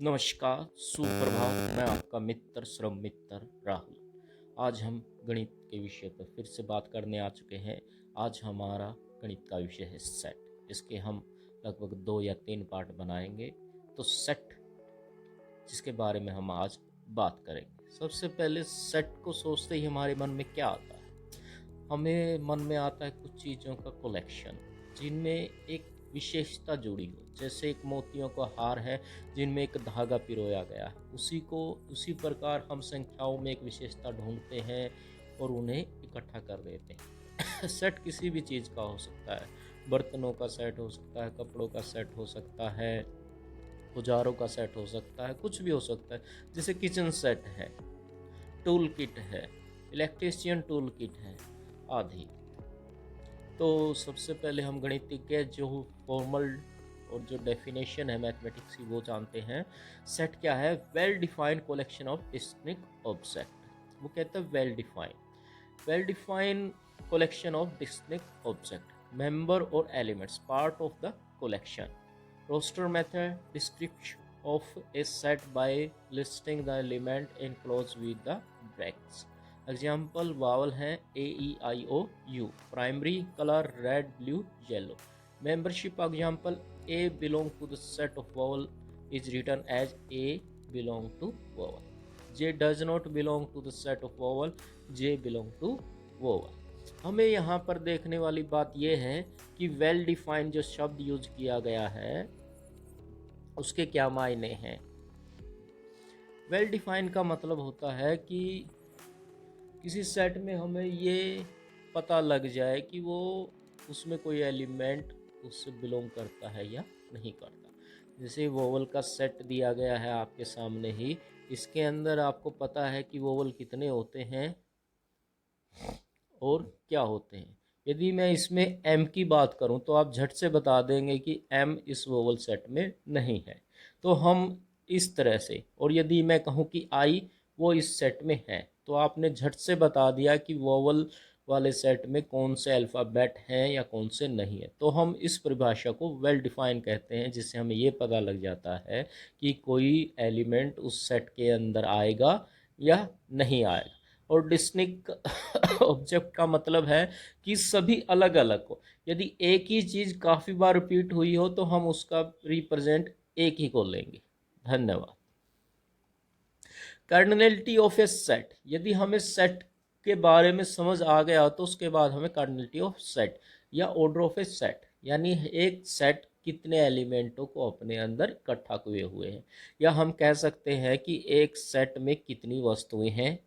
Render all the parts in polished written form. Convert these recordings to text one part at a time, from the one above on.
नमस्कार, सुप्रभात। मैं आपका मित्र श्रम मित्र राहुल। आज हम गणित के विषय पर फिर से बात करने आ चुके हैं। आज हमारा गणित का विषय है सेट। इसके हम लगभग 2 या 3 पार्ट बनाएंगे। तो सेट, जिसके बारे में हम आज बात करेंगे। सबसे पहले सेट को सोचते ही हमारे मन में क्या आता है? हमें मन में आता है कुछ चीज़ों का कलेक्शन, जिनमें एक विशेषता जुड़ी हो। जैसे एक मोतियों का हार है जिनमें एक धागा पिरोया गया है, उसी प्रकार हम संख्याओं में एक विशेषता ढूंढते हैं और उन्हें इकट्ठा कर देते हैं। सेट किसी भी चीज़ का हो सकता है। बर्तनों का सेट हो सकता है, कपड़ों का सेट हो सकता है, औजारों का सेट हो सकता है, कुछ भी हो सकता है। जैसे किचन सेट है, टूल किट है, इलेक्ट्रीशियन टूल किट है आदि। तो सबसे पहले हम गणितिज्ञ जो फॉर्मल और जो डेफिनेशन है मैथमेटिक्स की वो जानते हैं। सेट क्या है? Well defined collection of distinct object. वो कहता है well defined collection of distinct object, member और elements part of the collection. Roster method description of a set by listing the element enclosed with the brackets. Example vowel हैं AEIOU, primary colour red blue yellow. Membership example A belong to the set of vowel is written as A belong to vowel. J does not belong to the set of vowel, J belong to vowel. हमें यहाँ पर देखने वाली बात यह है कि well defined जो शब्द यूज किया गया है उसके क्या मायने हैं। वेल डिफाइंड का मतलब होता है कि किसी सेट में हमें ये पता लग जाए कि वो उसमें कोई एलिमेंट उससे बिलोंग करता है या नहीं करता। जैसे वोवल का सेट दिया गया है आपके सामने ही, इसके अंदर आपको पता है कि वोवल कितने होते हैं और क्या होते हैं। यदि मैं इसमें एम की बात करूं तो आप झट से बता देंगे कि एम इस वोवल सेट में नहीं है। तो हम इस तरह से, और यदि मैं कहूं कि आई वो इस सेट में है, तो आपने झट से बता दिया कि वोवल वाले सेट में कौन से अल्फ़ाबेट हैं या कौन से नहीं है। तो हम इस परिभाषा को वेल डिफाइन कहते हैं, जिससे हमें ये पता लग जाता है कि कोई एलिमेंट उस सेट के अंदर आएगा या नहीं आएगा। और डिस्टिंक्ट ऑब्जेक्ट का मतलब है कि सभी अलग अलग हो। यदि एक ही चीज़ काफ़ी बार रिपीट हुई हो तो हम उसका रिप्रेजेंट एक ही को लेंगे। धन्यवाद। कार्डिनलिटी ऑफ ए सेट, यदि हमें सेट के बारे में समझ आ गया तो उसके बाद हमें कार्डिनलिटी ऑफ सेट या ऑर्डर ऑफ ए सेट, यानी एक सेट कितने एलिमेंटों को अपने अंदर इकट्ठा किए हुए हैं, या हम कह सकते हैं कि एक सेट में कितनी वस्तुएं हैं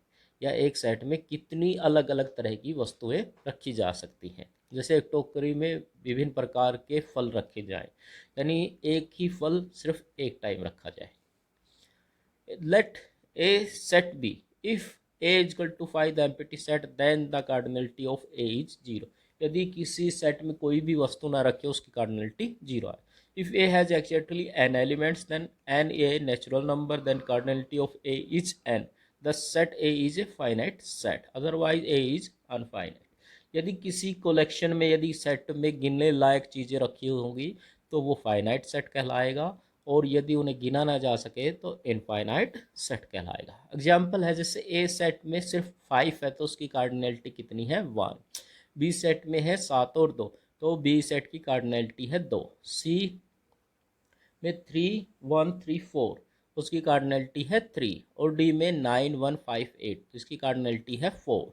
या एक सेट में कितनी अलग अलग तरह की वस्तुएं रखी जा सकती हैं। जैसे एक टोकरी में विभिन्न प्रकार के फल रखे जाएं, यानी एक ही फल सिर्फ एक टाइम रखा जाए। Let A set B. If A is equal to 5 the empty set, then the cardinality of A is 0. यदि किसी सेट में कोई भी वस्तु ना रखे उसकी कार्डिनलिटी 0 है। If A has exactly n elements, then n a natural number, then cardinality of A is n. The set A is a finite set. Otherwise A is unfinite. यदि किसी कलेक्शन में, यदि सेट में गिनने लायक चीज़ें रखी होंगी तो वो फाइनाइट सेट कहलाएगा, और यदि उन्हें गिना ना जा सके तो इनफाइनाइट सेट कहलाएगा। एग्जाम्पल है, जैसे ए सेट में सिर्फ 5 है तो उसकी कार्डिनलिटी कितनी है? 1। बी सेट में है 7 और 2, तो बी सेट की कार्डिनलिटी है 2। सी में 3 1 3 4, उसकी कार्डिनलिटी है 3। और डी में 9 1 5 8, तो इसकी कार्डिनलिटी है 4।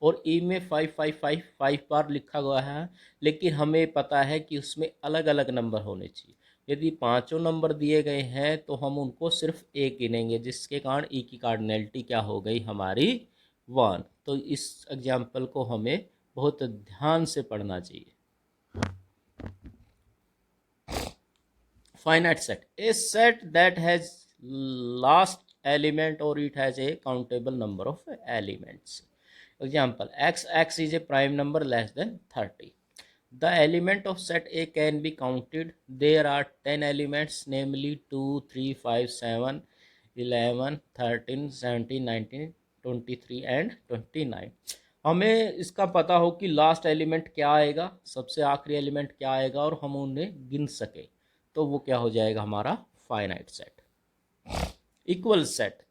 और ई में 5 5 5 5 बार लिखा हुआ है, लेकिन हमें पता है कि उसमें अलग अलग नंबर होने चाहिए। यदि पांचों नंबर दिए गए हैं तो हम उनको सिर्फ एक गिनेंगे, जिसके कारण ई की कार्डिनलिटी क्या हो गई हमारी? 1। तो इस एग्जाम्पल को हमें बहुत ध्यान से पढ़ना चाहिए। Finite set, a set that has last element or it has a countable number of elements. Example, x is a prime number less than 30. The element of set A can be counted. There are 10 elements, namely 2 3 5 7 11 13 17 19 23 and 29. हमें इसका पता हो कि last element क्या आएगा, सबसे आखिरी element क्या आएगा, और हम उन्हें गिन सके, तो वो क्या हो जाएगा? हमारा फाइनाइट सेट। इक्वल सेट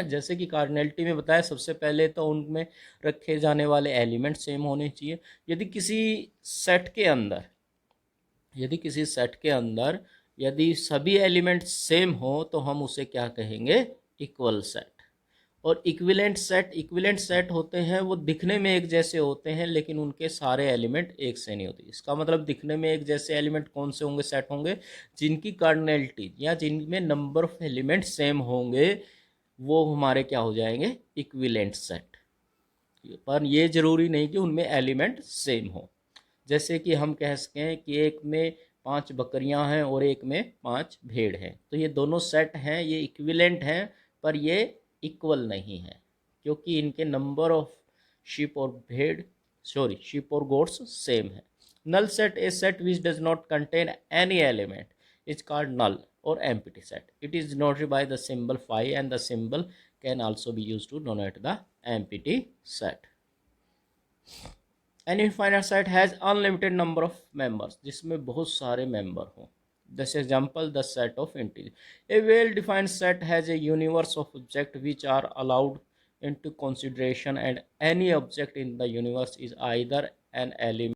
जैसे कि कार्डिनैलिटी में बताया, सबसे पहले तो उनमें रखे जाने वाले एलिमेंट सेम होने चाहिए। यदि किसी सेट के अंदर यदि सभी एलिमेंट सेम हो तो हम उसे क्या कहेंगे? Equal set. और इक्विवेलेंट सेट होते हैं, वो दिखने में एक जैसे होते हैं लेकिन उनके सारे एलिमेंट एक से नहीं होते। इसका मतलब दिखने में एक जैसे एलिमेंट कौन से होंगे? सेट होंगे जिनकी कार्डिनैलिटी या जिनमें नंबर ऑफ एलिमेंट सेम होंगे, वो हमारे क्या हो जाएंगे? Equivalent set. पर ये जरूरी नहीं कि उनमें एलिमेंट सेम हो। जैसे कि हम कह सकें कि एक में 5 बकरियां हैं और एक में 5 भेड़ हैं, तो ये दोनों सेट हैं, ये इक्विवेलेंट हैं, पर ये इक्वल नहीं है क्योंकि इनके नंबर ऑफ शीप और गोट्स सेम है। Null set, a set which does not contain any element is called null और empty set. It is denoted by the symbol phi and the symbol can also be used to denote the empty set. An infinite set has unlimited number of members, जिसमें बहुत सारे member हों। This example, the set of integers. A well-defined set has a universe of objects which are allowed into consideration, and any object in the universe is either an element